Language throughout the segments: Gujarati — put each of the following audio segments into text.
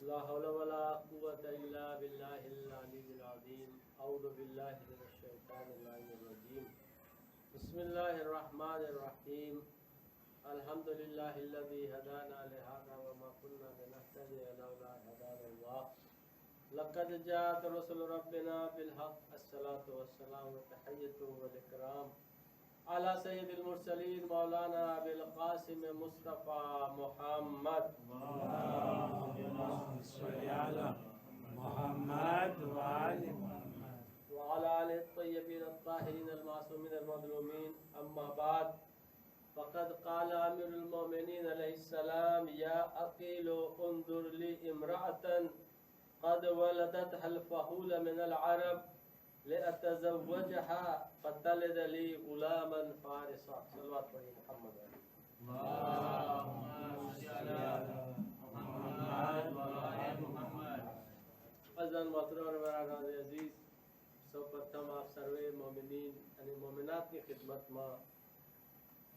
ला हौला वला कुव्वता इल्ला बिल्लाहिल अलीय्यिल अज़ीम। अऊज़ु बिल्लाहि मिनश शैतानिर रजीम। बिस्मिल्लाहिर रहमानिर रहीम। अल्हम्दुलिल्लाहिल्लज़ी हदाना लिहाज़ा व मा कुन्ना लिनहतदिया लौला अन हदानल्लाह। लक़द जाअत रसूलु रब्बिना बिल हक़्क़। अस्सलातु वस्सलामु व तहिय्यतु वल इकराम अला सय्यिदिल मुरसलीन मौलाना अबिल क़ासिम मुस्तफ़ा मुहम्मद मोहम्मद वाले व अला आलिहि त्तय्यबीन अत्ताहिरीन अल मासूमीन अल मज़लूमीन। अम्मा बाद फ़क़द क़ाल अमीरुल मोमिनीन अलैहिस्सलाम या अक़ील उन्ज़ुर ली इम्रअतन क़द वलदत हल फ़हूल मिनल अरब लिअतज़व्वजहा फ़तलिद ली ग़ुलामन फ़ारिसा। सल्लल्लाहु अलैहि मुहम्मद। अज़न मोहतरम और बरादार अजीज, સૌપ્રથમ આપ સર્વે મોમિનીન અને મોમિનાતની ખિદમતમાં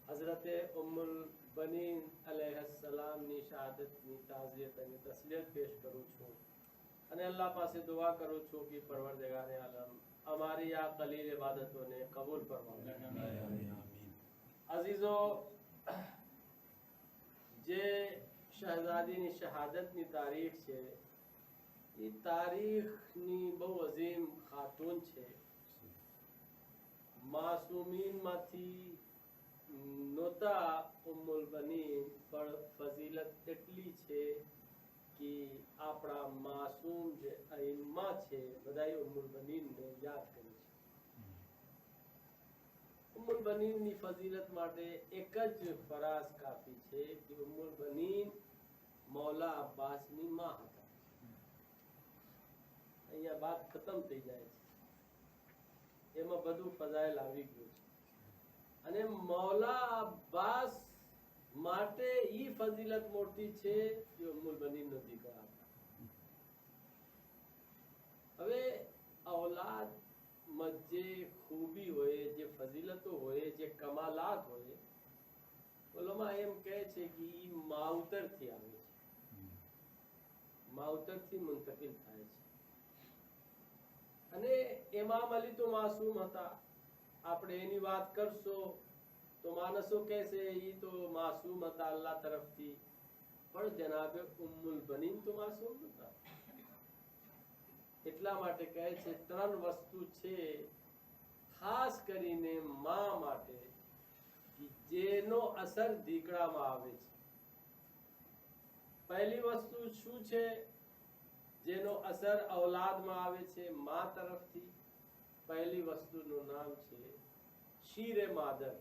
હઝરત ઉમ્મુલ બનીન અલૈહિસ્સલામની શહાદતની તાઝિયત અને તસ્લિયત પેશ કરું છું અને અલ્લાહ પાસે દુઆ કરું છું કે પરવરદિગારે આલમ અમારી આ કલીલ ઇબાદતોને કબૂલ ફરમાવે। અઝીઝો, જે શહઝાદીની શહાદતની તારીખ છે એ તારીખની બહુ અઝીમ ખાતૂન છે। માસૂમીનમાંથી નોતા ઉમ્મુલ બનીન, પણ ફઝીલત એટલી છે કે આપણા માસૂમ જે અઈમ્મા છે બધાએ ઉમ્મુલ બનીનને યાદ કરી છે। ઉમ્મુલ બનીનની ફઝીલત માટે એક જ ફરાઝ કાફી છે કે ઉમ્મુલ બનીન મૌલા અબ્બાસની માં હતા। અહીંયા વાત ખતમ થઈ જાય છે, એમાં બધું ફઝાઇલ આવી ગયું છે અને મૌલા અબ્બાસ માટે ઈ ફઝીલત મોટી છે કે ઉમ્મુલ બનીનનો દીકરા હતા। હવે औलाद જે ખૂબી હોય, જે ફઝીલતો હોય, જે કમાલાત હોય, ઓલોમાં એમ કહે છે કે ઈ માવતરથી આવે છે, માવતરથી મુંતકિલ થાય છે। અને ઇમામ અલી તો માસૂમ હતા। આપણે એની વાત કરશો તો માણસો કહેશે ઈ તો માસૂમ હતા અલ્લાહ તરફથી, પણ જનાબે ઉમ્મુલ બનીન તો માસૂમ નતા। એટલા માટે કહે છે ત્રણ વસ્તુ છે ખાસ કરીને માં માટે કે જેનો અસર દીકરામાં આવે છે। પહેલી વસ્તુ શું છે જેનો અસર औलादમાં આવે છે માં તરફથી? પહેલી વસ્તુનું નામ છે શીરે માદર,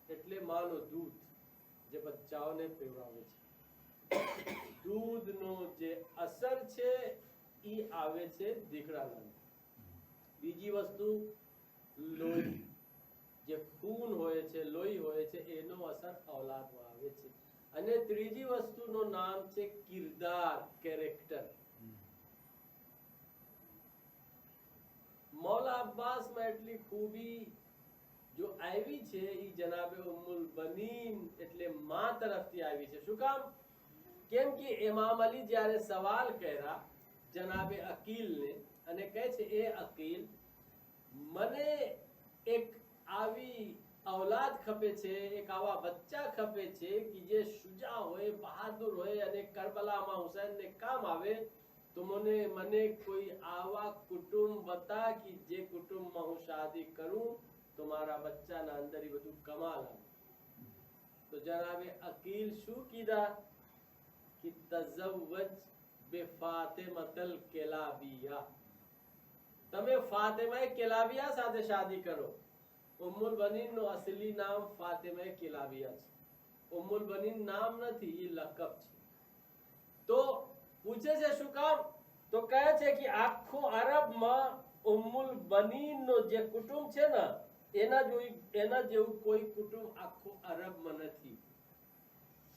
એટલે માનું દૂધ જે બચ્ચાઓને પીવડાવે છે। દૂધનો જે અસર છે ઈ આવે છે દીકરાના। બીજી વસ્તુ લોહી, જે ખૂન હોય છે, લોહી હોય છે, એનો અસર औलादમાં આવે છે। અને ત્રીજી વસ્તુનું નામ છે કિરદાર, કેરેક્ટર। मौला अब्बास में એટલી ખૂબી જો આવી છે ઈ જનાબે ઉમ્મુલ બનીન એટલે માં તરફથી આવી છે। શું કામ? કેમ કે ઇમામ અલી જ્યારે સવાલ કર્યા જનાબે અકીલને અને કહે છે એ અકીલ, મને એક આવી औलाद ખપે છે, એક આવા બચ્ચા ખપે છે કે જે શુજા હોય, બહાદુર હોય અને કરબલામાં હુસૈનને કામ આવે, તો મને કોઈ આવા કુટુંબ બતા કે જે કુટુંબમાં હું શાદી કરું તો મારા બચ્ચાના અંદર એ બધું કમાલ આવે। તો જનાબે અકીલ શું કીધા કે તઝવ્વજ બિફાતિમતલ કિલાબિયા, તમે ફાતિમાએ કિલાબિયા સાથે શાદી કરો। ઉમ્મુલ બનીનનું અસલી નામ ફાતિમાએ કિલાબિયા છે, ઉમ્મુલ બનીન નામ નથી, એ લકબ છે। તો પૂછે છે શું કામ? તો કહે છે કે આખો અરબમાં ઉમ્મુલ બનીનનો જે કુટુંબ છે ને એના જેવું કોઈ કુટુંબ આખો અરબમાં નથી।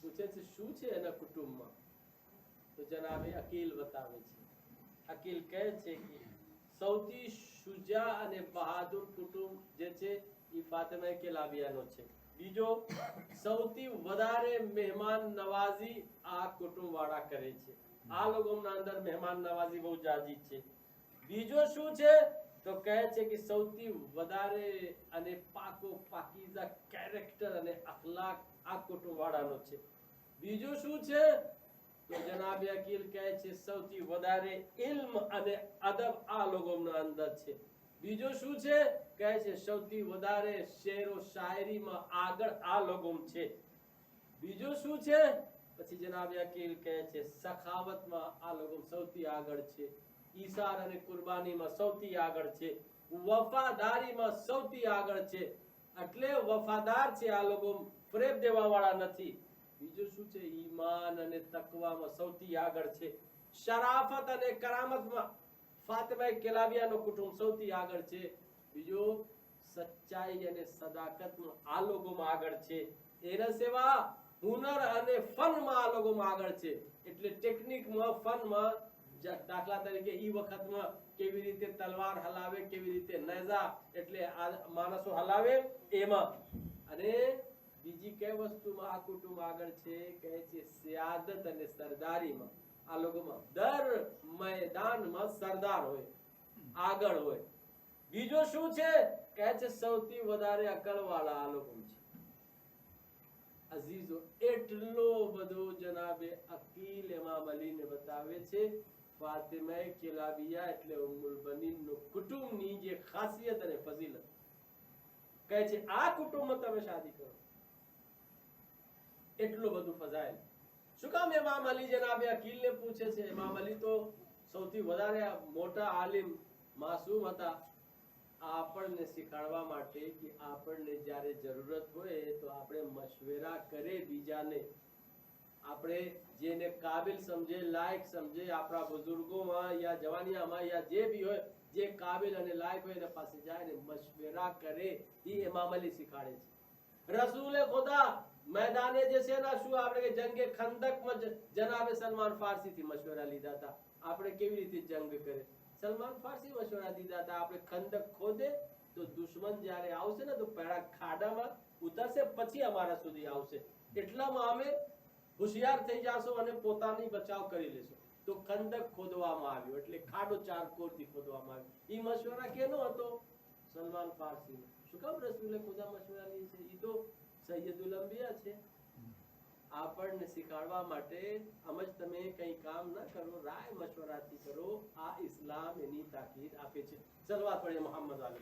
પૂછે છે શું છે એના કુટુંબમાં? તો જનાબે અકીલ બતાવે છે। અકીલ કહે છે કે સૌથી શુજા અને બહાદુર કુટુંબ જે છે એ ફાતિમા કિલાબિયાનો છે। બીજો સૌથી વધારે મહેમાન નવાજી આ કુટુંબ વાળા કરે છે. આ લોકોના અંદર મહેમાન નવાજી બહુ જાજી છે. બીજો શું છે તો કહે છે કે સૌથી વધારે અને પાકો પાકીઝા કેરેક્ટર અને અખલાક આ કુટુંબ વાળાનો છે. બીજું શું છે તો જનાબ અકીલ કહે છે સૌથી વધારે ઇલ્મ અને અદબ આ લોકોના અંદર છે. બીજું શું છે કહે છે સૌથી વધારે શેરો શાયરીમાં આગળ આ લોકો છે. બીજું શું છે પછી જનાબ અકીલ કહે છે સખાવતમાં આ લોકો સૌથી આગળ છે. ઈસાર અને કુરબાનીમાં સૌથી આગળ છે. વફાદારીમાં સૌથી આગળ છે. એટલે વફાદાર છે આ લોકો, ફરેબ દેવા વાળા નથી. બીજું શું છે ઈમાન અને તકવામાં સૌથી આગળ છે. શરાફત અને કરામતમાં ફાતિમા કેલાવિયાનો કુટુંબ સૌથી આગળ છે. બીજું સચ્ચાઈ અને સદાકતમાં આ લોકોમાં આગળ છે. એના સિવા હુનર અને ફનમાં આ લોકોમાં આગળ છે. એટલે ટેકનિકમાં ફનમાં દાખલા તરીકે ઈ વખતમાં કેવી રીતે તલવાર હલાવે, કેવી રીતે નેઝા એટલે આ માણસો હલાવે એમાં. અને બીજી કઈ વસ્તુમાં આ કુટુંબ આગળ છે કહે છે સિયાદત અને સરદારીમાં આ લોકોમાં દર મેદાનમાં સરદાર હોય, આગળ હોય. બીજો શું છે કહે છે સૌથી વધારે અકલ વાળા આ લોકો છે. અઝીઝો એટલો બધો જનાબે અકીલ ઇમામ અલીને બતાવે છે ફાતિમા કેલાબિયા એટલે ઉમ્મુલ બનીનનો કુટુંબની જે ખાસિયત અને ફઝીલત કહે છે આ કુટુંબમાં તમે શાદી કરો એટલું બધું ફઝાઇલ. શું કામ ઇમામ અલી જનાબે અકીલને પૂછે છે? ઇમામ અલી તો સૌથી વધારે મોટા આલિમ માસૂમ હતા. આપણને શીખવાડવા માટે કે આપણને જ્યારે જરૂરત હોય તો આપણે મશવરા કરે બીજાને, આપણે જેને કાબિલ સમજે, લાયક સમજે, આપણા બુઝુર્ગોમાં યા જવાનિયામાં યા જે બી હોય જે કાબિલ અને લાયક હોય એના પાસે જાય ને મશવરા કરે. એ ઇમામ અલી શીખવાડે છે. રસૂલ ખુદા मैदाने जैसे ना શું આપણે કે જંગે ખંદકમાં જનાબે સલમાન ફારસીથી મશવરા લીધા હતા. આપણે કેવી રીતે જંગ કરે, સલમાન ફારસી મશવરા દીધા હતા. આપણે ખંદક ખોદે તો દુશ્મન જ્યારે આવશે ને તો પહેલા ખાડામાં ઉતરશે પછી અમારા સુધી આવશે. એટલામાં અમે હોશિયાર થઈ જાશો અને પોતાની બચાવ કરી લેશો. તો ખંદક ખોદવામાં આવ્યો એટલે ખાડો ચાર કોરથી ખોદવામાં આવ્યો. ઈ મશવરા કેનો હતો? સલમાન ફારસી. શું કામ રસૂલે ખુદા મશવરા લી છે? ઈ તો સૈયદુલ અંબિયા છે. આપણને શીખવાડવા માટે સમજ તમે કઈ કામ ન કરો, રાય મશવરાથી કરો. આ ઇસ્લામ એની તાકીદ આપે છે. સલવાત પઢીએ મોહમ્મદ વાલે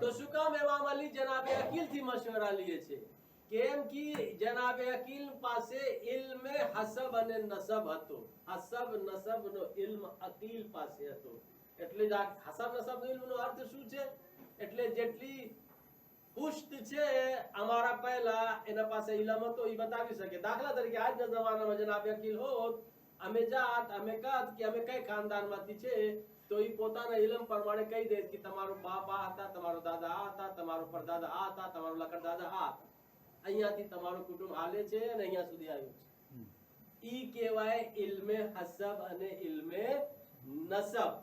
તો શું કામ ઇમામ અલી જનાબે અકીલ થી મશવરા લીએ છે? કેમ કે જનાબે અકીલ પાસે ઇલ્મ હસબ અને નસબ હતો. હસબ નસબ નો ઇલ્મ અકીલ પાસે હતો. એટલે જ આ હસબ નસબ નો ઇલ્મ નો અર્થ શું છે? એટલે જેટલી પુષ્ટ છે અમારા પહેલા એના પાસે ઇલ્મ હતો એ બતાવી શકે. દાખલા તરીકે આજના જમાનામાં જનાબે અકીલ હોત, અમે જાત, અમે કાત કે અમે કઈ ખાનદાનમાંથી છે તો એ પોતાના ઇલ્મ પ્રમાણે કહી દે કે તમારો બાપ આ હતા, તમારો દાદા આ હતા, તમારો પરદાદા આ હતા, તમારો લકડદાદા આ હતા. અહીંયાથી તમારું કુટુંબ હાલે છે અને અહીંયા સુધી આવ્યું છે. ઈ કહેવાય ઇલ્મે હસબ અને ઇલ્મે નસબ.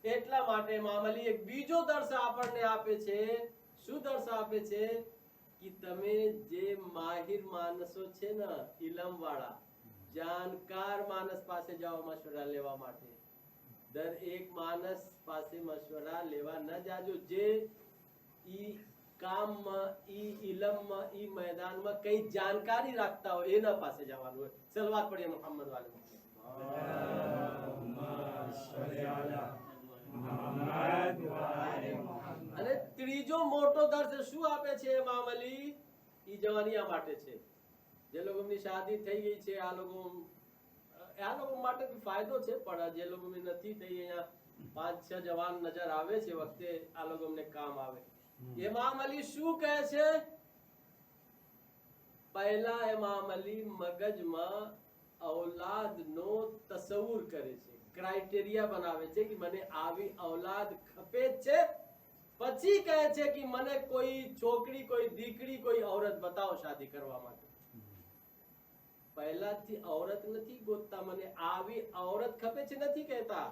એટલા માટે ઇમામ અલી એક બીજો દર્શ આપણને આપે છે. શું દર્શ આપે છે? કે તમે જે માહિર માણસો છે ને, ઇલમ વાળા જાણકાર માણસ પાસે જાઓ મશવરા લેવા માટે. દર એક માણસ પાસે મશવરા લેવા ન જાજો જે ઈ કામમાં, ઈ ઇલમમાં, ઈ મેદાનમાં કઈ જાણકારી રાખતા હોય એના પાસે જવાનું હોય. સલવાત પઢીએ મોહમ્મદ વાલે અને ત્રીજો મોટો દર્શ શું આપે છે ઇમામ અલી? ઈ જવાનિયા માટે છે. જે લોકોની શાદી થઈ ગઈ છે આ લોકો માટે ફાયદો છે, પણ જે લોકોની નથી થઈ અહીંયા 5-6 જવાન નજર આવે છે વખતે આ લોકોને કામ આવે. ઇમામ અલી શું કહે છે? પહેલા ઇમામ અલી મગજમાં ઔલાદનો તસવ્વુર કરે છે, ક્રાઇટેરિયા બનાવે છે કે મને આવી ઔલાદ ખપે છે. પછી કહે છે કે મને કોઈ છોકરી, કોઈ દીકરી, કોઈ औरत બતાવો શાદી કરવા માટે. પહેલાથી औरत નથી ગોતતા, મને આવી औरत ખપે છે નથી કહેતા.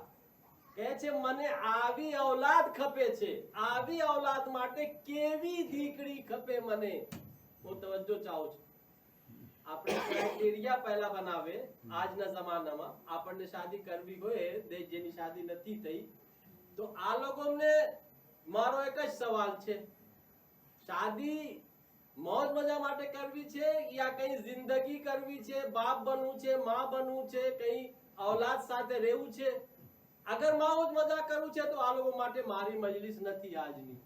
કહે છે મને આવી ઔલાદ ખપે છે, આવી ઔલાદ માટે કેવી દીકરી ખપે મને. હું તવજ્જો ચાહું છું. આપણે ક્રાઇટેરિયા પહેલા બનાવે. આજના જમાનામાં આપણને શાદી કરવી હોય, જેની શાદી નથી થઈ, તો આ લોકોને મારો એક જ સવાલ છે, શાદી મોજ મજા માટે કરવી છે યા કઈ જિંદગી કરવી છે, બાપ બનવું છે, માં બનવું છે, કઈ ઔલાદ સાથે રહેવું છે? અગર મોજ મજા કરવું છે તો આ લોકો માટે મારી મજલિસ નથી આજની.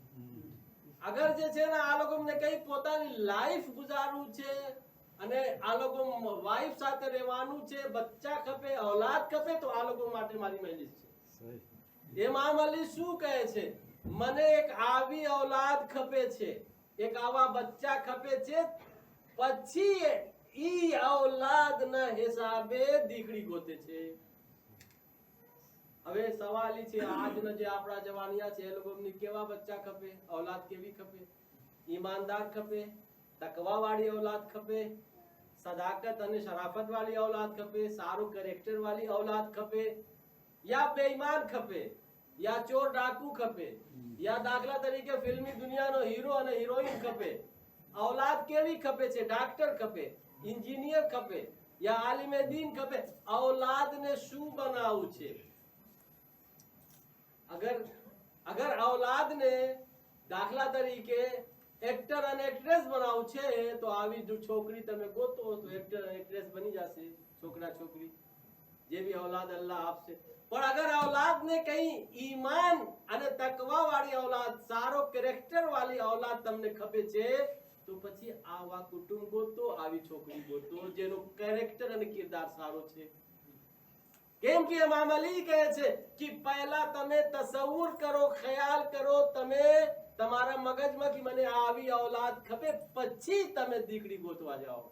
અગર જે છે ને આ લોકોને કઈ પોતાની લાઈફ ગુજારવું છે અને આ લોકો વાઈફ સાથે રહેવાનું છે, બચ્ચા ખપે, ઔલાદ ખપે, તો આ લોકો માટે મારી મજલિસ છે. ઇમામ અલી શું કહે છે? મને એક આવી ઔલાદ ખપે છે, એક આવા બચ્ચા ખપે છે, પછી ઈ ઔલાદના હિસાબે દીકરી ગોતે છે. હવે સવાલ ઈ છે, આજના જે આપણા જવાનિયા છે એ લોકોને કેવા બચ્ચા ખપે, ઔલાદ કેવી ખપે? ઈમાનદાર ખપે, તકવા વાળી ઔલાદ ખપે, સદાકત અને શરાફત વાળી ઔલાદ ખપે, સારું કેરેક્ટર વાળી ઔલાદ ખપે, યા બેઈમાન ખપે, યા ચોર ડાકુ ખપે, યા દાખલા તરીકે ફિલ્મી દુનિયાનો હીરો અને હિરોઈન ખપે? ઔલાદ કેવી ખપે છે? ડોક્ટર ખપે, એન્જિનિયર ખપે, યા આલિમે દીન ખપે? ઔલાદને શું બનાવવું છે? અગર ઔલાદને દાખલા તરીકે એક્ટર અને એક્ટ્રેસ બનાવવું છે તો આવી જો છોકરી તમે ગોતો તો એક્ટર અને એક્ટ્રેસ બની જશે, છોકરા છોકરી જેવી ઔલાદ અલ્લાહ આપશે. પણ અગર ઔલાદને કઈ ઈમાન અને તકવા વાળી ઔલાદ, સારો કેરેક્ટર વાળી ઔલાદ તમને ખપે છે તો પછી આવા કુટુંબ ગોતો, આવી છોકરી ગોતો જેનો કેરેક્ટર અને કિરદાર સારો છે. કેમ કે ઇમામ અલી કહે છે કે પહેલા તમે તસવ્વુર કરો, ખ્યાલ કરો, તમે તમારા મગજમાં કે મને આવી ઔલાદ ખપે, પછી તમે દીકરી ગોતવા જાઓ.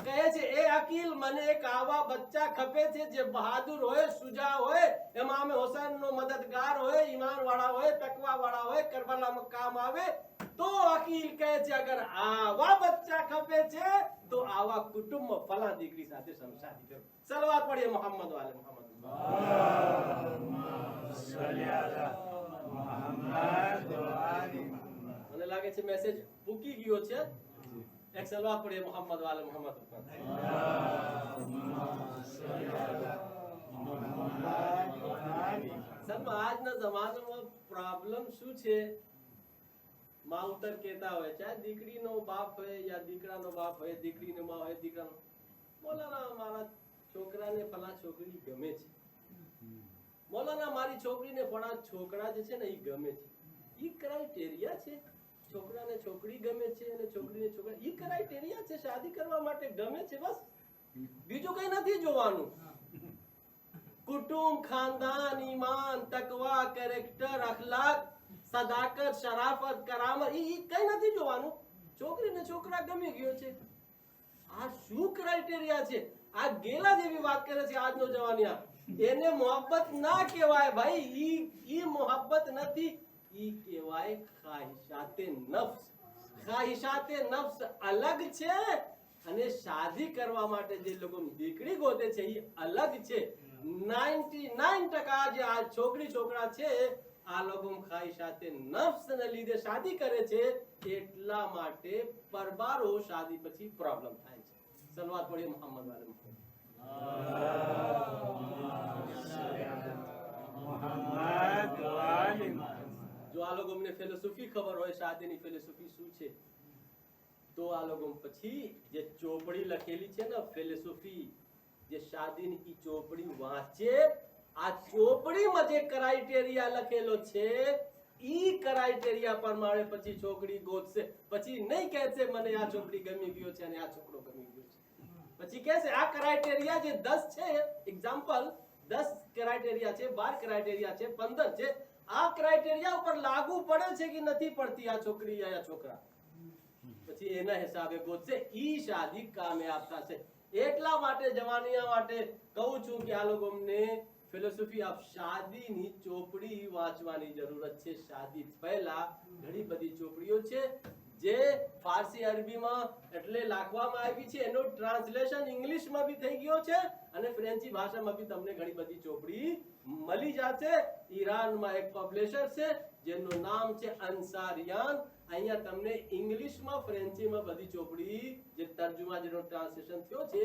કહે છે એ અકીલ મને એક આવા બચ્ચા ખપે છે જે બહાદુર હોય, સુજા હોય, ઇમામ હુસૈન નો મદદગાર હોય, ઈમાન વાળા હોય, તકવા વાળા હોય, કરબલામાં કામ આવે. તો અકીલ કહે છે અગર આવા બચ્ચા ખપે છે તો આવા કુટુંબમાં ફલા દીકરી સાથે શાદી કરો. સલવાત પઢીએ મોહમ્મદ વાલે મોહમ્મદ. મને લાગે છે મેસેજ પૂકી ગયો છે. એક સલવાત પઢીએ મોહમ્મદ વાલે મોહમ્મદ. આજના જમાનામાં પ્રોબ્લેમ શું છે? માવતર કહેતા હોય, ચાહે દીકરીનો બાપ હોય યા દીકરાનો બાપ હોય, દીકરીનો માં હોય, દીકરાનો, મોલાના મારા છોકરાને ફલા છોકરી ગમે છે, મોલાના મારી છોકરીને ફલા છોકરા જે છે ને એ ગમે છે. ઈ ક્રાઇટેરિયા છે? છોકરાને છોકરી ગમે છે અને છોકરીને છોકરા, ઈ ક્રાઇટેરિયા છે શાદી કરવા માટે? ગમે છે બસ, બીજું કઈ નથી જોવાનું. કુટુંબ, ખાનદાન, ઈમાન, તકવા, કેરેક્ટર, અખલાક, સદાકત, શરાફત, કરામત, ઈ કઈ નથી જોવાનું. છોકરીને છોકરા ગમી ગયો છે. આ શું ક્રાઇટેરિયા છે? આ ગેલા જેવી વાત કરે છે આજનો જવાનિયા. એને મોહબ્બત ના કહેવાય ભાઈ, ઈ મોહબ્બત નથી, ઈ કહેવાય ખ્વાહિશાતે નફ્સ. ખ્વાહિશાતે નફ્સ અલગ છે અને શાદી કરવા માટે જે લોકો દીકરી ગોતે છે એ અલગ છે. 99% જે આ છોકરી છોકરા છે આ લોકો ખ્વાહિશાતે નફ્સ ને લીધે શાદી કરે છે, એટલા માટે પરબારો શાદી પછી પ્રોબ્લેમ થાય છે. સલવાત પઢીએ મોહમ્મદ વાલે મોહમ્મદ. જો આ લોકો અમને ફિલોસોફી ખબર હોય, શાદીની ફિલોસોફી શું છે, તો આ લોકો પછી જે ચોપડી લખેલી છે ને ફિલોસોફી, જે શાદીની ઈ ચોપડી વાંચે, આ ચોપડીમાં જે ક્રાઇટેરિયા લખેલો છે ઈ ક્રાઇટેરિયા પ્રમાણે પછી છોકરી ગોતશે. પછી નહીં કહેશે મને આ છોકરી ગમી ગયો છે અને આ છોકરો ગમી ગયો છે. પછી કહેશે આ ક્રાઇટેરિયા જે 10 છે, એક્ઝામ્પલ 10 ક્રાઇટેરિયા છે, 12 ક્રાઇટેરિયા છે, 15 છે, આ ક્રાઇટેરિયા ઉપર લાગુ પડે છે કે નથી પડતી આ છોકરી યા છોકરા, પછી એના હિસાબે ગોતશે. ઈ શાદી કામયાબ થશે. એટલા માટે જવાનિયા માટે કહું છું કે આ લોકો અમને ફિલોસોફી ઓફ શાદીની ચોપડી વાંચવાની જરૂરત છે. શાદી પહેલા ઘણી બધી ચોપડીઓ છે જે ફારસી અરબીમાં એટલે લખવામાં આવી છે એનો ટ્રાન્સલેશન ઇંગ્લિશમાં બી થઈ ગયો છે અને ફ્રેન્ચી ભાષામાં બી તમને ઘણી બધી ચોપડી મળી જશે. ઈરાનમાં એક પબ્લિશર છે જેનું નામ છે અંસારિયાન. અહીંયા તમને ઇંગ્લિશમાં ફ્રેન્ચીમાં બધી ચોપડી જે તર્જુમા જેનો ટ્રાન્સલેશન થયો છે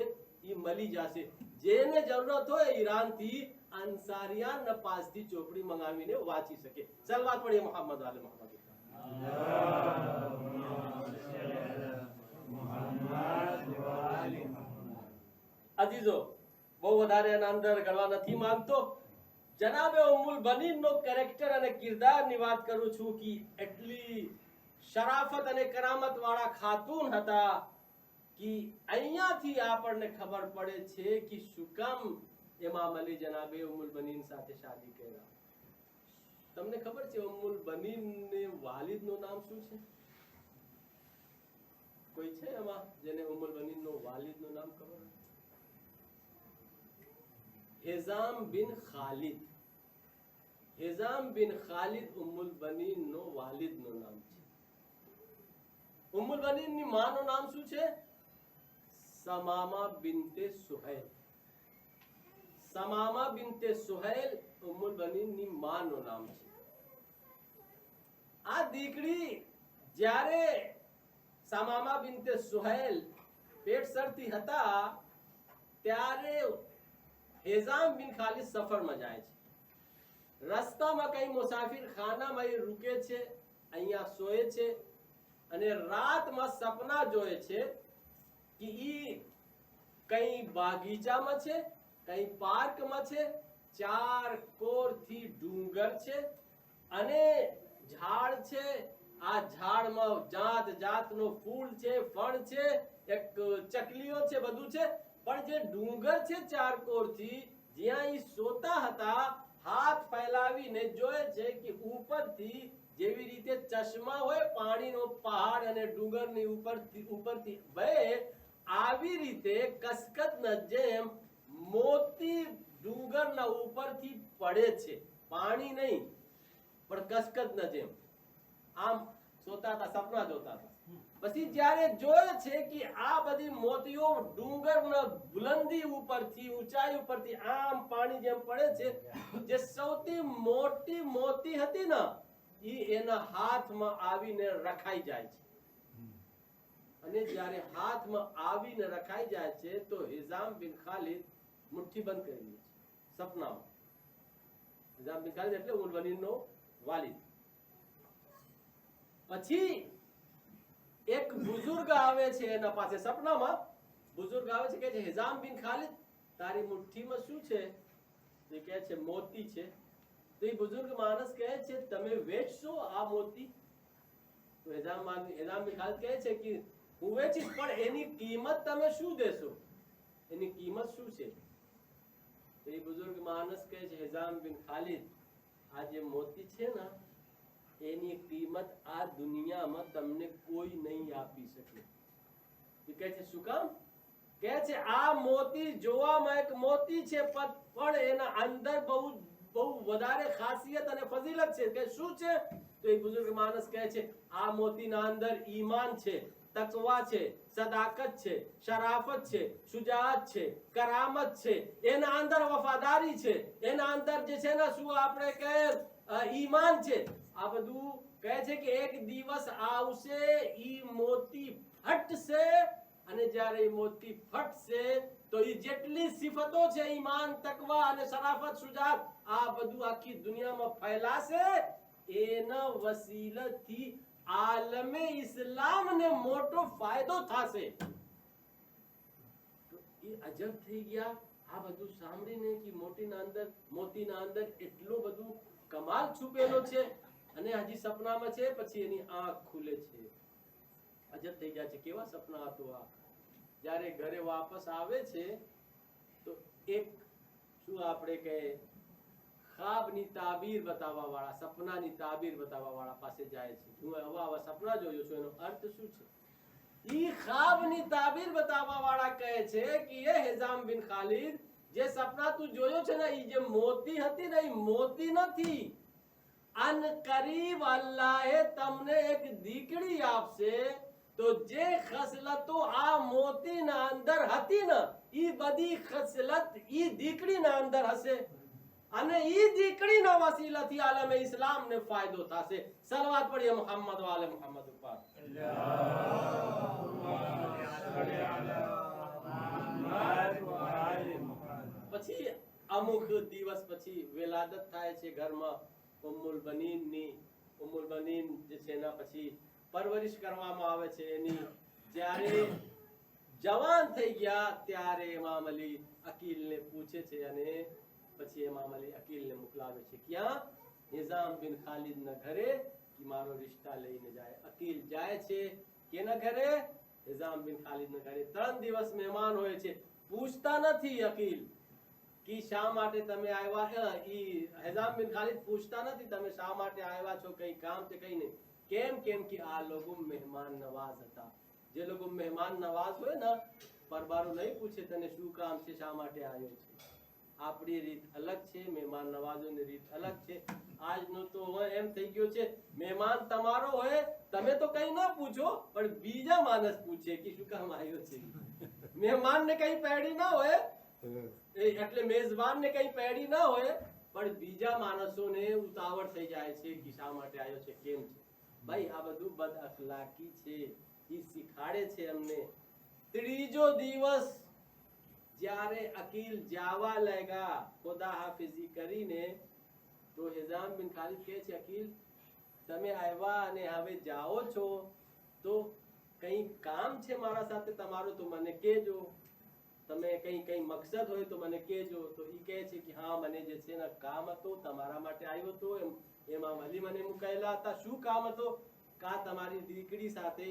એ મળી જશે. જેને જરૂરત હોય ઈરાનથી અંસારિયાન પાસથી ચોપડી મંગાવીને વાંચી શકે. સલવાત પડીએ મોહમ્મદ આલે મોહમ્મદ. અજીઝો, બહુ વધારે એના અંદર ગણવા નથી માંગતો. જનાબે ઉમ્મુલ બનીનનો કેરેક્ટર અને કિરદારની વાત કરું છું કે એટલી શરાફત અને કરામત વાળા ખાતુન હતા કે અહીંયાથી આપણને ખબર પડે છે કે શું કામ ઇમામ અલી જનાબે ઉમ્મુલ બનીન સાથે શાદી કર્યા. તમને ખબર છે ઉમ્મુલ બનીનને વાલિદનું નામ શું છે? કોઈ છે એમાં જેને ઉમ્મુલ બનીનનો વાલિદનું નામ ખબર હોય? હિઝામ બિન ખાલિદ. હિઝામ બિન ખાલિદ ઉમ્મુલ બનીનનો વાલિદનું નામ છે. ઉમ્મુલ બનીનની માનું નામ શું છે? સમામા બિનતે સુહેલ. સમામા બિનતે સુહેલ ઉમ્મુલ બનીનની માનું નામ છે. આ દીકરી જ્યારે સમામા બિનતે સુહેલ પેટ સરતી હતા ત્યારે હિઝામ બિન ખાલિદ સફરમાં જાય છે. રસ્તામાં કઈ મુસાફિર ખાનામાં એ રૂકે છે, અહીંયા સોય છે અને રાતમાં સપના જોએ છે કે ઈ કઈ બાગીચામાં છે, કઈ પાર્કમાં છે, ચાર કોરથી ડુંગર છે અને ઝાડ છે. આ ઝાડમાં જાત જાતનો ફૂલ છે, ફળ છે, એક ચકલીઓ છે, બધું છે. પણ જે ડુંગર છે ચાર કોરથી જ્યાં ઈ સોતા હતા, હાથ ફેલાવીને જોયે છે કે ઉપરથી જેવી રીતે ચશ્મા હોય પાણીનો પહાડ અને ડુંગરની ઉપરથી વહે, આવી રીતે કસકતના જેમ મોતી ડુંગરના ઉપરથી પડે છે. પાણી નહીં પણ કસકતના જેમ આમ સોતા હતા, સપના જોતા હતા. પછી જ્યારે જોયે છે કે આ બધી મોતીઓ ડુંગરના બુલંદી ઉપરથી, ઊંચાઈ ઉપરથી આમ પાણી જેમ પડે છે, જે સૌથી મોટી મોતી હતી ને ઈ એના હાથમાં આવીને રખાઈ જાય છે. અને જ્યારે હાથમાં આવીને રખાઈ જાય છે તો હિઝામ બિન ખાલિદ મુઠ્ઠી બંધ કરી લે છે સપનામાં. હિઝામ બિન ખાલિદ એટલે ઉમ્મુલ બનીનનો વાલિદ. પછી એક બુઝુર્ગ આવે છે એના પાસે સપનામાં. બુઝુર્ગ આવે છે કે હિઝામ બિન ખાલિદ તારી મુઠ્ઠીમાં શું છે? એ કહે છે મોતી છે. તો એ બુઝુર્ગ માણસ કહે છે તમે વેચશો આ મોતી? તો હિઝામ બિન ખાલિદ કહે છે કે હું વેચીશ, પણ એની કિંમત તમે શું દેશો? એની કિંમત શું છે? તો એ બુઝુર્ગ માણસ કહે છે હિઝામ બિન ખાલિદ આ જે મોતી છે ને એની કિંમત આ દુનિયામાં તમને કોઈ નહીં આપી શકે. એ કહે છે શું કામ? કહે છે આ મોતી જોવામાં એક મોતી છે પણ એના અંદર બહુ વધારે ખાસિયત અને ફજીલત છે. કે શું છે? તો એ બુઝુર્ગ માણસ કહે છે આ મોતીના અંદર ઈમાન છે, તકવા છે, સદાકત છે, શરાફત છે, શુજાઅત છે, કરામત છે, એના અંદર વફાદારી છે, એના અંદર જે છે ને શું આપણે કહે ઈમાન છે. આ બધું કહે છે કે એક દિવસ આવશે ઈ મોતી ફટશે અને જ્યારે ઈ મોતી ફટશે તો ઈ જેટલી સિફતો છે ઈમાન, તકવા અને શરાફત, શુજાઅત આ બધું આખી દુનિયામાં ફેલાશે. એના વસીલથી આલમે ઇસ્લામને મોટો ફાયદો થશે. તો એ અજબ થઈ ગયા આ બધું સાંભળીને કે મોતીના અંદર એટલું બધું કમાલ છુપેલો છે અને હજી સપનામાં છે. પછી એની આંખ ખુલે છે. અજબ થઈ ગયા છે. કેવા સપના હતું આ? જ્યારે ઘરે વાપસ આવે છે તો એક શું આપણે કહે ખ્વાબની તાબીર બતાવવા વાળા, સપનાની તાબીર બતાવવા વાળા પાસે જાય છે. હું આવા સપના જોયો છું, એનો અર્થ શું છે? ઈ ખ્વાબની તાબીર બતાવવા વાળા કહે છે કે એ હિઝામ બિન ખાલિદ જે સપના તું જોયો છે ને ઈ જે મોતી હતી ને ઈ મોતી નથી, અન કરીબ અલ્લાહે તમને એક દીકરી આપશે તો જે ખસલતો આ મોતીના અંદર હતી ને ઈ બધી ખસલત ઈ દીકરીના અંદર હશે અને ઈ દીકરીના વસીલાથી આલમે ઇસ્લામને ફાયદો થશે. સલવાત પઢીએ મુહમ્મદ વાલે મુહમ્મદ ઉપર. પછી અમુક દિવસ પછી વિલાદત થાય છે ઘરમાં ઉમ્મુલ બનીન જે છે એના પછી પરવરિશ કરવામાં આવે છે એની. જ્યારે જવાન થઈ ગયા ત્યારે ઇમામ અલી અકીલને પૂછે છે અને પછી ઇમામ અલી અકીલને મોકલાવે છે ક્યાં? નિઝામ બિન ખાલિદના ઘરે કે મારો રિશ્તા લઈને જાય. અકીલ જાય છે કેના ઘરે? નિઝામ બિન ખાલિદના ઘરે. 3 દિવસ મહેમાન હોય છે. પૂછતા નથી અકીલ કે શા માટે તમે આવ્યા. નિઝામ બિન ખાલિદ પૂછતા નથી તમે શા માટે આવ્યા છો, કઈ કામ છે કઈ નહીં. કેમ કે આ લોકો મહેમાન નવાઝ હતા. જે લોકો મહેમાન નવાઝ હોય ને પરબારો નહીં પૂછે તને શું કામ છે, શા માટે આવ્યો છે. આપણી રીત અલગ છે, મહેમાન નવાઝોની રીત અલગ છે. આજનો તો એમ થઈ ગયો છે મહેમાન તમારો હોય તમે તો કઈ ના પૂછો પણ બીજા માણસ પૂછે કે શું કામ આવ્યો છે. મહેમાનને કઈ પેડી ના હોય એટલે મેઝબાનને કઈ પેડી ના હોય પણ બીજા માણસોને ઉતાવળ થઈ જાય છે કે શા માટે આવ્યો છે, કેમ છે. ભાઈ આ બધું બદ અખલાકી છે. ઈ શીખાડે છે અમને. ત્રીજો દિવસ જ્યારે અકીલ જાવા લાગ્યા ખુદા હાફિઝી કરીને તો નિઝામ બિન ખાલિદ કહે છે અકીલ તમે આવ્યા અને હવે જાઓ છો તો કઈ કામ છે મારા સાથે તમારું તો મને કહેજો. તમે કઈ મકસદ હોય તો મને કહેજો. તો ઈ કહે છે કે હા મને જે છે ને કામ હતો તમારા માટે આવ્યો હતો. ઇમામ અલી મને મુકાયેલા હતા. શું કામ હતો? કા તમારી દીકરી સાથે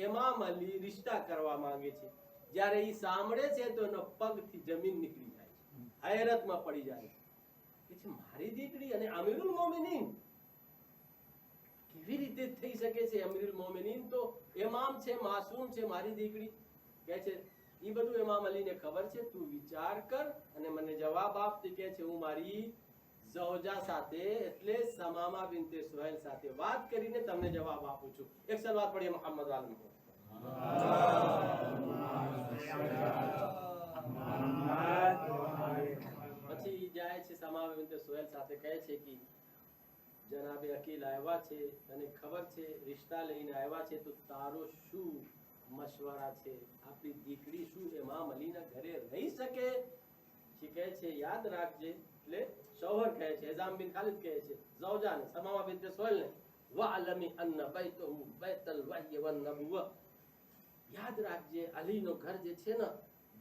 ઇમામ અલી રિશ્તા કરવા માંગે છે. જ્યારે ઈ સાંભળે છે તો એનો પગથી જમીન નીકળી જાય છે, હૈરતમાં પડી જાય છે. મારી દીકરી અને અમીરુલ મોમિનીન કેવી રીતે થઈ શકે છે? અમીરુલ મોમિનીન તો ઇમામ છે, માસૂમ છે. મારી દીકરી કહે છે ઈ બધું ઇમામ અલીને ખબર છે, તું વિચાર કર અને મને જવાબ આપ. તે કહે છે હું મારી ઝૌજા સાથે એટલે સમામા બિન્તે સુહેલ સાથે વાત કરીને તમને જવાબ આપું છું. એક સલવાત પઢીએ મુહમ્મદ વાલે મુહમ્મદ. પછી જાય છે સમામા બિન્તે સુહેલ સાથે કહે છે કે જનાબે અકીલ આવ્યા છે અને ખબર છે રિશ્તા લઈને આવ્યા છે તો તારો શું મશવરા છે? આપણી દીકરી શું ઇમામ અલીના ઘરે રહી શકે? she કહે છે યાદ રાખજે. એટલે શૌહર કહે છે, નિઝામ બિન ખાલિદ કહે છે ઝૌજાને સમામા બિન્તે સુહેલને વઅલમી અન્ન બૈતુહુ બૈતુલ વહી વન નબુવ્વહ. યાદ રાખજે અલીનો ઘર જે છે ને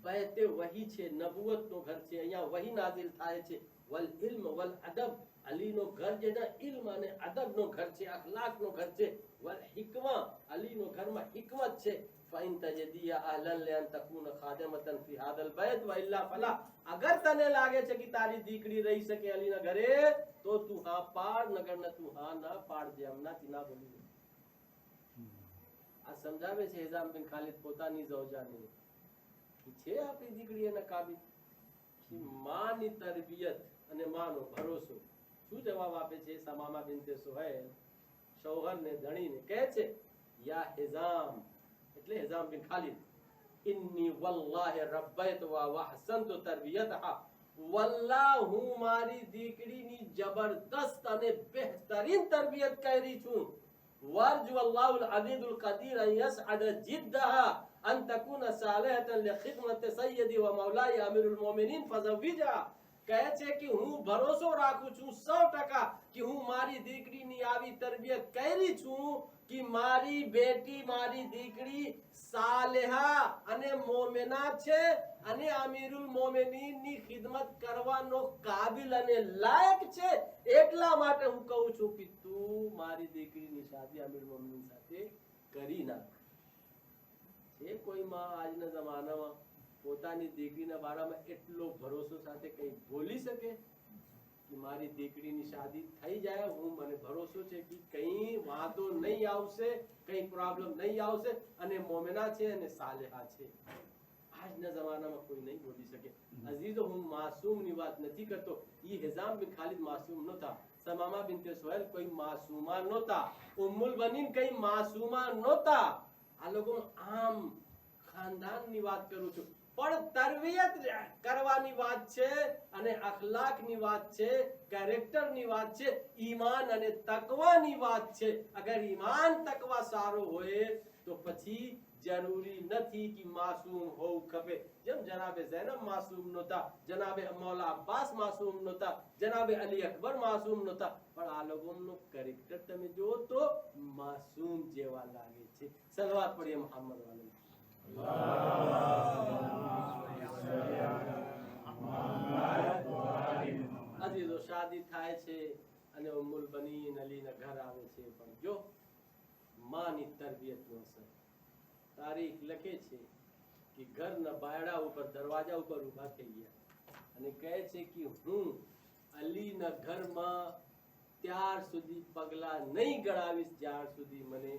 બૈતે વહી છે, નબુવતનો ઘર છે. અહીંયા વહી નાઝિલ થાય છે. વલ ઇલ્મ વલ અદબ. અલીનો ઘર જે છે ઇલ્મ અને અદબનો ઘર છે, અખલાકનો ઘર છે. વલ હિકમા. અલીનો ઘરમાં હિકમત છે. ફઇન તજદિયા અહલન લિઅન તકૂન ખાદિમતન ફી હાદલ બૈત વ ઇલ્લા ફલા. અગર તને લાગે છે કે તારી દીકરી રહી શકે અલીના ઘરે તો તું હા પાડ, નગર ન તું હા ના પાડજે. હમણાંથી ના બોલી. આ સમજાવે છે નિઝામ બિન ખાલિદ પોતાની ઝૌજાને છે આપણી દીકરી એના કાબિલ. માની તરબિયત અને માનો ભરોસો. શું જવાબ આપે છે સમામા બિન્તે સુહેલ શૌહરને ધણીને? કહે છે યા નિઝામ એટલે નિઝામ બિન ખાલિદ ઇન્ની વલ્લાહિ રબ્બૈતુ વ અહસનતુ તરબિયતહા. વલ્લાહ હું મારી દીકરીની જબરદસ્ત અને બહેતરીન તરબિયત કરી છું. وارجو الله العزيز القدير ان يسعد جدها ان تكون صالحه لخدمه سيدي ومولاي امير المؤمنين فزوجها. કહે છે કે હું ભરોસો રાખું છું 100% કે હું મારી દીકરીની આવી તરબિયત કરી છું કે મારી બેટી મારી દીકરી સાલેહા અને મોમેના છે અને અમીરુલ મોમિનીનની ખિદમત કરવાનો કાબિલ અને લાયક છે. એટલા માટે હું કહું છું કે તું મારી દીકરીની શાદી અમીરુલ મોમિનીન સાથે કરી નાખ. છે કોઈ માં આજના જમાનામાં પોતાની દીકરીના બારામાં એટલો ભરોસો સાથે કઈ બોલી શકે કે મારી દીકરીની શાદી થઈ જાય, હું મને ભરોસો છે કે કઈ વાંધો નહીં આવશે, કઈ પ્રોબ્લેમ નહીં આવશે અને મોમેના છે અને સાલેહા છે. આજના જમાનામાં કોઈ નહીં બોલી શકે. અઝીઝો, હું માસૂમની વાત નથી કરતો. ઈ હિઝામ બિન ખાલિદ માસૂમ નહોતા, સમામા બિનતે સુહેલ કોઈ માસૂમા નહોતા, ઉમ્મુલ બનીન કઈ માસૂમા નહોતા. આ લોકો આમ ખાનદાનની વાત કરું છું, પણ તરબિયત કરવાની વાત છે અને અખલાકની વાત છે, કેરેક્ટરની વાત છે, ઈમાન અને તકવાની વાત છે. અગર ઈમાન તકવા સારો હોય તો પછી જરૂરી નથી કે માસૂમ હોવું ખપે. જેમ જનાબે ઝૈનબ માસૂમ નહોતા, જનાબે મૌલા અબ્બાસ માસૂમ નહોતા, જનાબે અલી અકબર માસૂમ નહોતા, પણ આ લોકોનું કેરેક્ટર તમે જુઓ તો માસૂમ જેવા લાગે છે. સલવાત પઢીએ મોહમ્મદ વાલે. અજીઝો, શાદી થાય છે અને ઉમ્મુલ બનીન અલીના ઘર આવે છે, પણ જો માની તરબિયતનો અસર. તારીખ લખે છે કે ઘરના બાયડા ઉપર, દરવાજા ઉપર ઊભા થઈ ગયા અને કહે છે કે હું અલીના ઘરમાં ત્યાર સુધી પગલા નહીં ગળાવીશ જ્યાર સુધી મને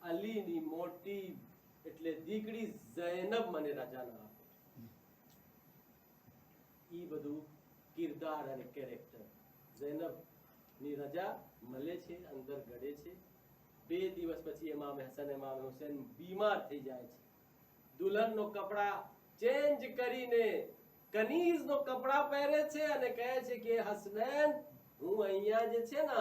અલીની મોટી એટલે દીકરી ઝૈનબ મને રજા ના આપે. ઈ બધું કિરદાર અને કેરેક્ટર. ઝૈનબ ની રજા મળે છે, અંદર ગળે છે. 2 દિવસ પછી ઇમામ હસન ઇમામ હુસૈન બીમાર થઈ જાય છે. દુલ્હનનો કપડા ચેન્જ કરીને કનીઝનો કપડા પહેરે છે અને કહે છે કે હસનૈન, હું અહીંયા જે છે ને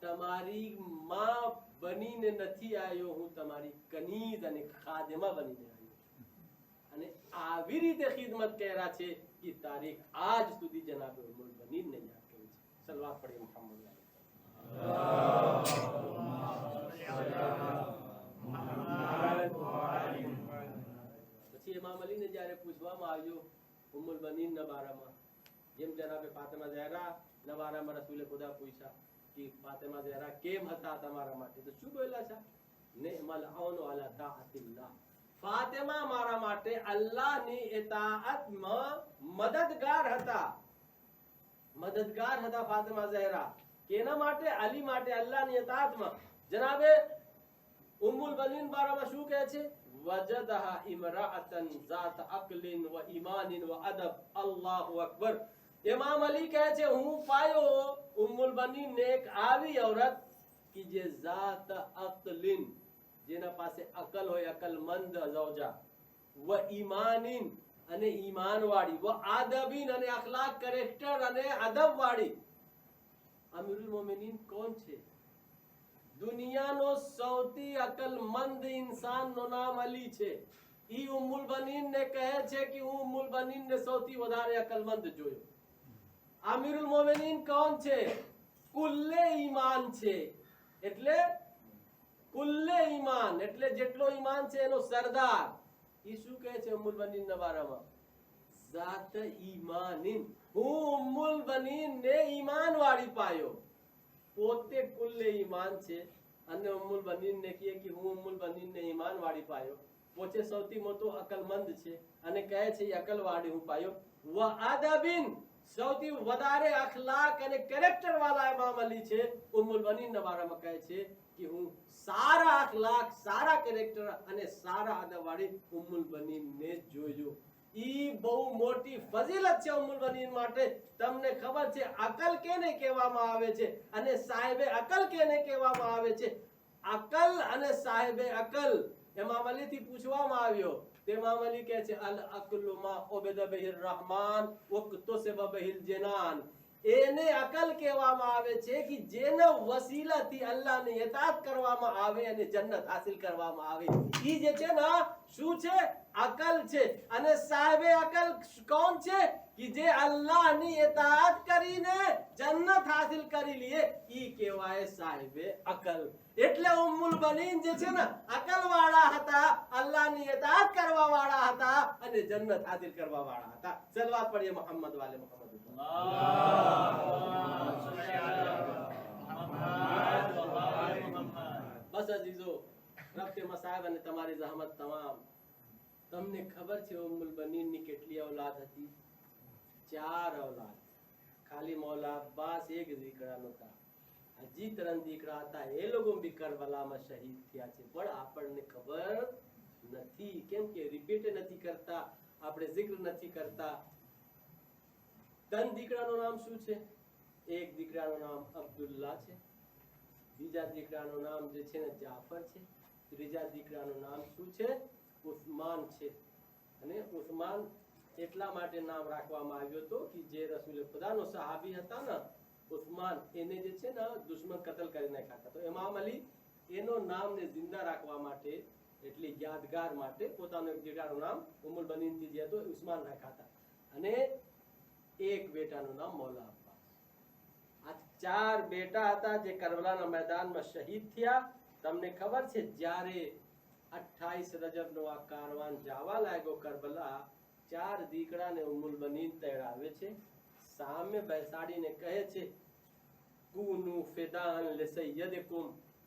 તમારી માં બનીને નથી આવ્યો, હું તમારી કનીઝ અને ખાદિમા બનીને આવ્યો છું. અને આવી રીતે ખિદમત કર્યા છે કે તારીખ આજ સુધી જનાબે ઉમ્મુલ બનીનને યાદ કરી છે. સલવાત પઢીએ મોહમ્મદ વાલે. પછી ઇમામ અલીને જ્યારે પૂછવામાં આવ્યું ઉમ્મુલ બનીનના બારામાં, જેમ જનાબે ફાતિમા ઝહરા ના બારામાં રસૂલે ખુદા પૂછ્યા કે ફાતિમા ઝહરા કેમ હતા તમારા માટે, તો શું બોલ્યા છે? નિઅમલ ઔન અલા તાઅતિલ્લાહ. ફાતિમા મારા માટે અલ્લાહની ઇતાઅતમાં મદદગાર હતા. મદદગાર હતા ફાતિમા ઝહરા. કેના માટે? અલી માટે, અલ્લાહની ઇતાઅતમાં. જનાબે ઉમ્મુલ બનીન બારામાં શું કહે છે? વજદહા ઇમરાઅતન ઝાત અક્લિન વ ઈમાનિન વ અદબ. અલ્લાહુ અકબર. ઇમામ અલી કહે છે હું પાયો ઉમ્મુલ બનીનને એક આવી औरत કે જે ઝાત અક્લિન, જેના પાસે અકલ હોય, અકલમંદ ઝૌજા, વ ઈમાનિન અને ઈમાન વાળી, વ આદબીન અને અખલાક કેરેક્ટર અને અદબ વાળી. અમીરુલ મોમિનીન કોણ છે? દુનિયાનો સૌથી અકલમંદ ઇન્સાનનું નામ અલી છે. ઈ ઉમ્મુલ બનીનને કહે છે કે હું ઉમ્મુલ બનીનને સૌથી વધારે અકલમંદ જોયો. અમીરુલ મોમિનીન કોણ છે? કુલ્લે ઈમાન છે. એટલે કુલ્લે ઈમાન એટલે જેટલો ઈમાન છે એનો સરદાર. ઈ શું કહે છે ઉમ્મુલ બનીનના બારામાં? ઝાત ઈમાનિન. હું ઉમ્મુલ બનીનને ઈમાન વાળી પાયો. પોતે કુલ્લે ઈમાન છે અને ઉમ્મુલ બનીનને કહે કે હું ઉમ્મુલ બનીનને ઈમાન વાળી પાયો. પોતે સૌથી મોટો અકલમંદ છે અને કહે છે એ અકલ વાળી હું પાયો. વ આદબિન, સૌથી વધારે અખલાક અને કેરેક્ટર વાળા ઇમામ અલી છે. ઉમ્મુલ બનીનના બારામાં કહે છે કે હું સારા અખલાક, સારા કેરેક્ટર અને સારા અદબ વાળી ઉમ્મુલ બનીનને જોયો. ઈ બહુ મોટી ફઝીલત છે ઉમ્મુલ બનીન માટે. તમને ખબર છે અકલ કેને કહેવામાં આવે છે અને સાહેબે અકલ કેને કહેવામાં આવે છે? અકલ અને સાહેબે અકલ ઇમામ અલી થી પૂછવામાં આવ્યો. તે ઇમામ અલી કહે છે અલ અકલુ મા ઉબિદા બિહિર રહમાન વક્તુસિબા બિહિલ જનાન. એને અકલ કહેવામાં આવે છે કે જેના વસીલાથી અલ્લાહની ઇતાઅત કરવામાં આવે અને જન્નત હાસિલ કરવામાં આવે. ઈ જે છે ને શું છે? અકલ છે. અને સાહેબે અકલ કોણ છે? કે જે અલ્લાહની ઇતાઅત કરીને જન્નત હાસિલ કરી લે, ઈ કહેવાય સાહેબે અકલ. એટલે ઉમ્મુલ બનીન જે છે ને અકલ વાળા હતા, અલ્લાહની ઇતાઅત કરવા વાળા હતા અને જન્નત હાસિલ કરવા વાળા હતા. સલવાત પઢીએ મોહમ્મદ વાલે મોહમ્મદ. બસ અજીઝો, રબ્તે મસાયબ અને તમારી જહમત તમામ. તમને ખબર છે ઉમ્મુલ બનીનની કેટલી औलाद હતી? 4 औलाद. ખાલી મૌલા અબ્બાસ એક દીકરા નહોતા, હજી 3 દીકરા હતા. એ લોકો બી કરબલામાં શહીદ થયા છે. પણ આપણને ખબર નથી. કેમ કે રિપીટ નથી કરતા, આપણે zikr નથી કરતા. 3 દીકરાનું નામ શું છે? એક દીકરાનું નામ અબ્દુલ્લાહ છે, બીજા દીકરાનું નામ જે છે ને જાફર છે, ત્રીજા દીકરાનું નામ શું છે? ઉસ્માન છે. અને ઉસ્માન એટલા માટે નામ રાખવામાં આવ્યું હતું કે જે રસૂલ ખુદાનો સહાબી હતા ને ઉસ્માન, એને જે છે ને દુશ્મન કતલ કરી નાખ્યા હતા. તો ઇમામ અલી એનો નામને જિંદા રાખવા માટે, એટલી યાદગાર માટે પોતાનું દીકરાનું નામ ઉમ્મુલ બનીનથી જે હતું ઉસ્માન રાખ્યા હતા. અને એક બેટાનું નામ મૌલા અબ્બાસ. આ 4 બેટા હતા જે કરબલાના મેદાનમાં શહીદ થયા. તમને ખબર છે જ્યારે 28 રજબનો આ કારવાન જવા લાગ્યો કરબલા, 4 દીકરાને ઉમ્મુલ બનીન તેડાવે છે, સામે બેસાડીને કહે છે કુનુ ફિદાન લિસય્યદિકુમ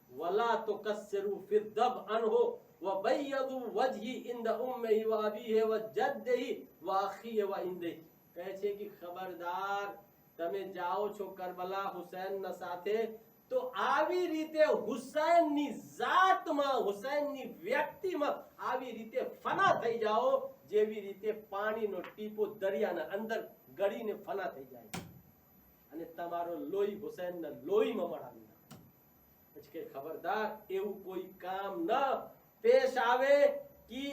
વલા તુકસ્સિરુ ફિદ્દબ અનહુ વબયદુ વજહી ઇન્દ ઉમ્મિહી વ અબીહી વ જદ્દિહી વ અખીહી વ ઇન્દિહી. કહે છે કે ખબરદાર, તમે જાઓ છો કરબલા હુસૈનના સાથે તો આવી રીતે હુસૈનની જાતમાં, હુસૈનની વ્યક્તિમાં આવી રીતે ફના થઈ જાઓ જેવી રીતે પાણીનો ટીપો દરિયાના અંદર ગળીને ફના થઈ જાય અને તમારો લોહી હુસૈનના લોહીમાં મળાવી નાખો. પછી કે ખબરદાર, એવું કોઈ કામ ન પેશ આવે કે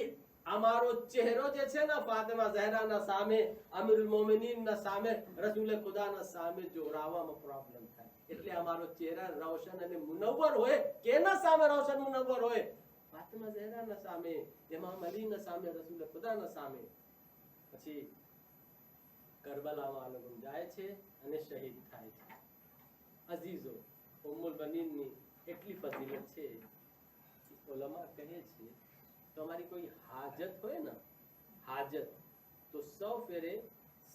અમારો ચહેરો જે છે ને ફાતિમા ઝહરાના સામે, અમીરુલ મોમિનીનના સામે, રસૂલ ખુદાના સામે જોરાવામાં પ્રોબ્લેમ થાય. એટલે અમારો ચહેરા રોશન અને મુનવ્વર હોય. કેના સામે રોશન મુનવ્વર હોય? ફાતિમા ઝહરાના સામે, ઇમામ અલીના સામે, રસૂલ ખુદાના સામે. પછી કરબલામાં આ લોકો જાય છે અને શહીદ થાય છે. અઝીઝો, ઉમ્મુલ બનીનની એટલી ફજીલત છે, ઉલમા કહે છે તમારી કોઈ હાજત હોય ને, હાજત, તો 100 ફેરે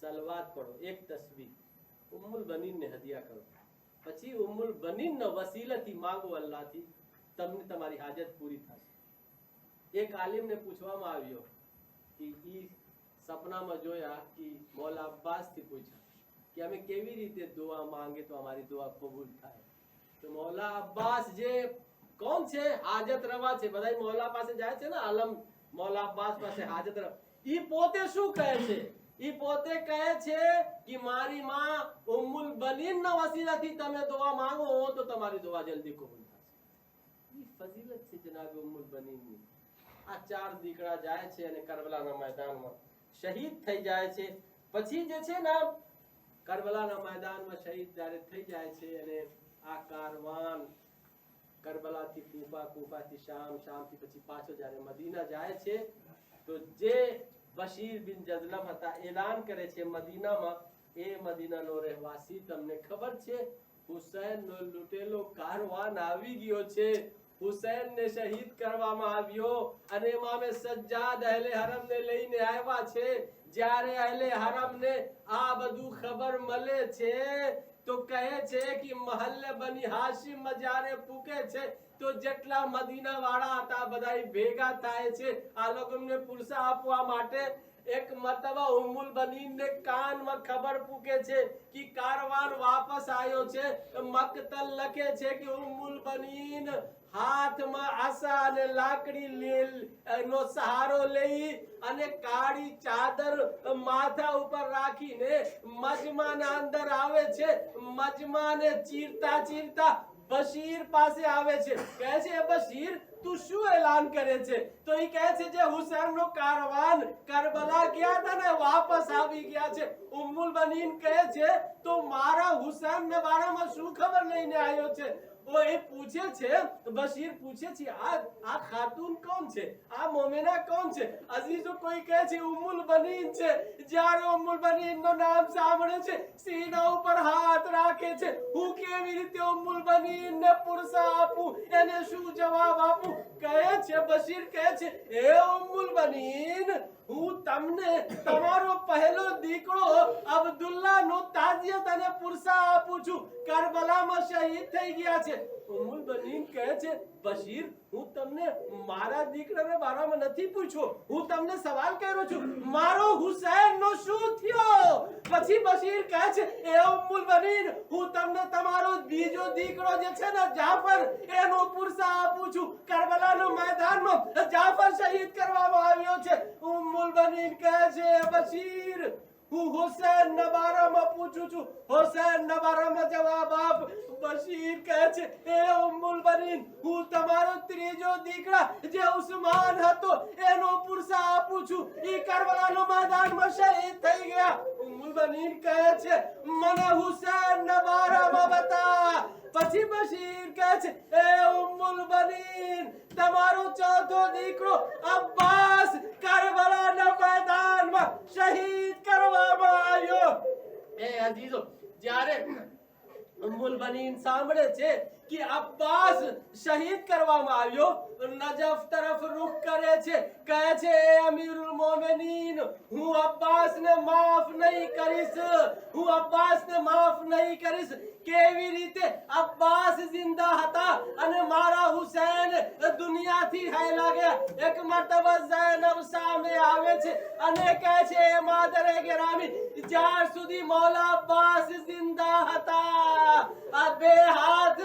સલવાત પઢો, એક તસ્બીહ ઉમ્મુલ બનીનને હદિયા કરો, પછી ઉમ્મુલ બનીનના વસીલાથી માંગો અલ્લાહથી, તમને તમારી હાજત પૂરી થશે. એક આલિમને પૂછવામાં આવ્યો કે ઈ સપનામાં જોયા કે મૌલા અબ્બાસથી પૂછ્યા કે અમે કેવી રીતે દુઆ માંગે તો અમારી દુઆ કબૂલ થાય. તો મૌલા અબ્બાસ જે કોણ છે? હાજત રવા છે. બધા મૌલા પાસે જાય છે ને, આલમ મૌલા અબ્બાસ પાસે હાજત રવા. ઈ પોતે શું કહે છે? ઈ પોતે કહે છે કે મારી માં ઉમ્મુલ બનીનના વસીલાથી તમે દુઆ માંગો તો તમારી દુઆ જલ્દી કબૂલ થશે. ઈ ફજીલત છે જનાબ ઉમ્મુલ બનીનની. આ 4 દીકરા જાય છે અને કરબલાના મેદાનમાં શહીદ થઈ જાય છે. પછી જે છે ને કરબલાના મેદાનમાં શહીદ જ્યારે થઈ જાય છે અને આ કારવાન કરબલાથી કૂફા, કૂફાથી શામ, શામથી પછી પાછો જ્યારે મદીના જાય છે તો જે બશીર બિન જઝલમ હતા એલાન કરે છે મદીનામાં, એ મદીનાનો રહેવાસી, તમને ખબર છે હુસૈનનો લૂંટેલો કારવાન આવી ગયો છે, હુસૈનને શહીદ કરવામાં આવ્યો અને ઇમામે સજ્જાદ અહેલે હરમને લઈને આવ્યા છે. જ્યારે અહેલે હરમને આ બધું ખબર મળે છે તો કહે છે કે મહલ્લે બની હાશિમ જ્યારે પૂકે છે તો જેટલા મદીના વાળા હતા બધા ભેગા થાય છે આ લોકોને પુરસા આપવા માટે. એક મરતબા ઉમ્મુલ બનીનને કાનમાં ખબર પૂકે છે કે કારવાન વાપસ આવ્યો છે. મક્તલ લખે છે કે ઉમ્મુલ બનીન હાથમાં આસા અને લાકડી નો સહારો લઈ અને કાળી ચાદર માથા ઉપર રાખીને મજમાના અંદર આવે છે. મજમાને ચીરતા ચીરતા બશીર પાસે આવે છે. કહે છે બશીર તું શું એલાન કરે છે? તો એ કહે છે જે હુસૈનનો કારવાન કરબલા ગયા હતા ને વાપસ આવી ગયા છે. ઉમ્મુલ બનીન કહે છે તો મારા હુસૈનના બારામાં શું ખબર લઈને આવ્યો છે? वो ये पूछे छे, बशीर पूछे छे आ खातून कौन छे? आ मोमिना कौन छे? अजीजो कोई कहे छे उम्मुल बनीन छे. જ્યારે ઉમ્મુલ બનીન નું નામ સાંભળે છે સીના ઉપર હાથ રાખે છે. હું કેવી રીતે ઉમ્મુલ બનીન ને પુરસા આપું, એને શું જવાબ આપું? કહે છે બશીર કહે છે એ ઉમ્મુલ બનીન હું તમને તમારો પહેલો દીકરો અબ્દુલ્લાહ નો તાજિયત અને પુરસા આપું છું. કરબલામાં શહીદ થઈ ગયા છે. ઉમ્મુલ બનીન કહે છે બશીર હું તમને મારા દીકરાને બારામાં નથી પૂછ્યો, હું તમને સવાલ કર્યો છું મારો હુસૈન નો શું થયો? પછી બશીર કહે છે એ ઉમ્મુલ બનીન હું તમને તમારો બીજો દીકરો જે છે ને જાફર એનો પુરસા આપું છું કરબલાના મેદાનમાં જાફર શહીદ કરવામાં આવ્યો છે ઉમ્મુલ બનીન કહે છે બશીર હું હુસૈન ના બારામાં પૂછું છું હુસૈન ના બારામાં જવાબ આપ બશીર કહે છે એ ઉમ્મુલ બનીન હું તમારો ત્રીજો દીકરા જે ઉસ્માન હતો એનો પુરસા આપું છું ઈ કરબલાના મેદાનમાં શહીદ થઈ ગયા ઉમ્મુલ બનીન કહે છે મને હુસૈન ના બારામાં બતા પછી બશીર કહે છે એ ઉમ્મુલ બનીન તમારો ચોથો દીકરો અબ્બાસ કરબલાના મેદાનમાં શહીદ કરવામાં આવ્યો એ અજીઝો જ્યારે ઉમ્મુલ બનીન સાંભળે છે કે અબ્બાસ શહીદ કરવામાં આવ્યો નજફ તરફ રૂખ કરે છે કહે છે એ અમીરુલ મોમિનીન હું અબ્બાસને માફ નહીં કરીશ હું અબ્બાસને માફ નહીં કરીશ કેવી રીતે અબ્બાસ જિંદા હતા અને મારા હુસૈન દુનિયાથી હાયલા ગયા એક મર્તબા ઝૈનબ સામે આવે છે અને કહે છે એ માદરે ગરામી જ્યાર સુધી મૌલા અબ્બાસ જિંદા હતા આ બે હાથ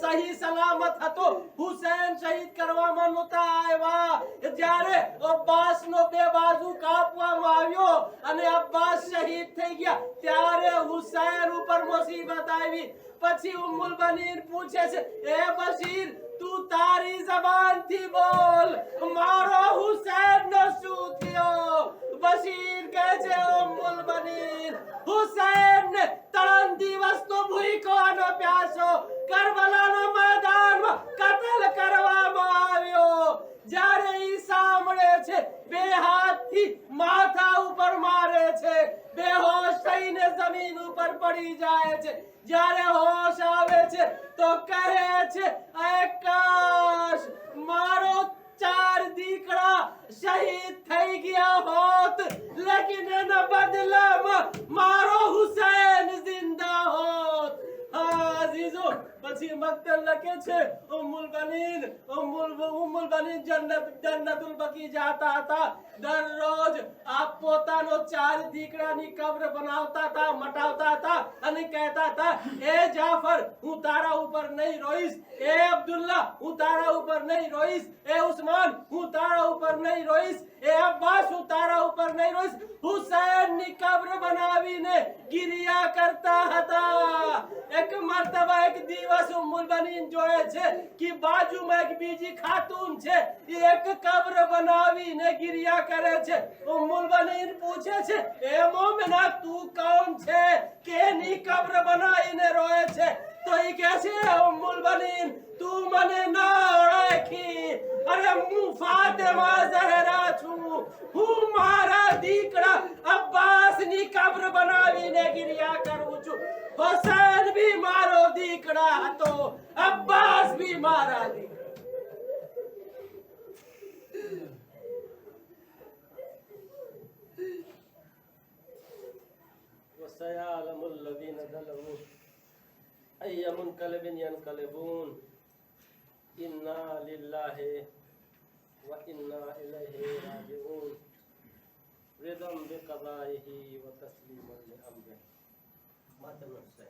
સહી સલામત હતો હુસૈન શહીદ કરવામાં નહોતા આવ્યા જ્યારે અબ્બાસનો બે બાજુ કાપવામાં આવ્યો અને અબ્બાસ શહીદ થઈ ગયા ત્યારે હુસૈન ઉપર મુસીબત આવી પછી ઉમ્મુલ બનીન પૂછે છે એ બશીર તું તારી જબાનથી બોલ મારો હુસૈન નો શું થયો બશીર કહે છે ઉમ્મુલ બનીન હુસૈન ને 3 દિવસ તો ભૂખ્યો અને પ્યાસો કરબલાના મેદાનમાં કતલ કરવામાં આવ્યો જ્યારે ઈ સાંભળે છે બે હાથથી માથા ઉપર મારે છે બેહોશ થઈને જમીન ઉપર પડી જાય છે જ્યારે હોશ આવે છે તો કહે છે આકાશ મારો 4 દીકરા શહીદ થઈ ગયા હોત લેકિન એના બદલામાં મારો હુસૈન જિંદા હોત અઝીઝો પછી મક્તલ લખે છે ઉમ્મુલ બનીન જન્નતુલ બકી જાતા હતા દરરોજ આપ પોતાનો 4 દીકરાની કબ્ર બનાવતા હતા મટાવતા હતા અને કહેતા હતા એ જાફર હું તારા ઉપર નહીં રોઈશ એ અબ્દુલ્લા હું તારા ઉપર નહીં રોઈશ એ ઉસ્માન હું તારા ઉપર નહીં રોઈશ એ અબ્બાસ હું તારા ઉપર નહીં રોઈશ હુસૈનની કબ્ર બનાવીને ગિરિયા કરતા હતા એક મર્તબા એક દિવસ ઉમ્મુલ બનીન જોયે છે કે બાજુમાં એક બીજી ખાતુન છે એ એક કબ્ર બનાવીને ગિરિયા કરે છે ઉમ્મુલ બનીન પૂછે છે એ મોમિના તું કોણ છે કેની કબ્ર બનાવીને રોય છે તો એ કહે છે ઉમ્મુલ બનીન તું મને ન ઓળખી અરે હું ફાતિમા ઝહરા છું હું મારા દીકરા અબ્બાસની કબ્ર બનાવીને ગિરિયા કરું છું હુસૈન भी મારો દીકરા હતો અબ્બાસ भी મારા દીકરા وسيعلم الذين ظلموا أي منقلب ينقلبون إنا لله وإنا إليه راجعون رضا بقضائه وتسليما لأمره ما تنسى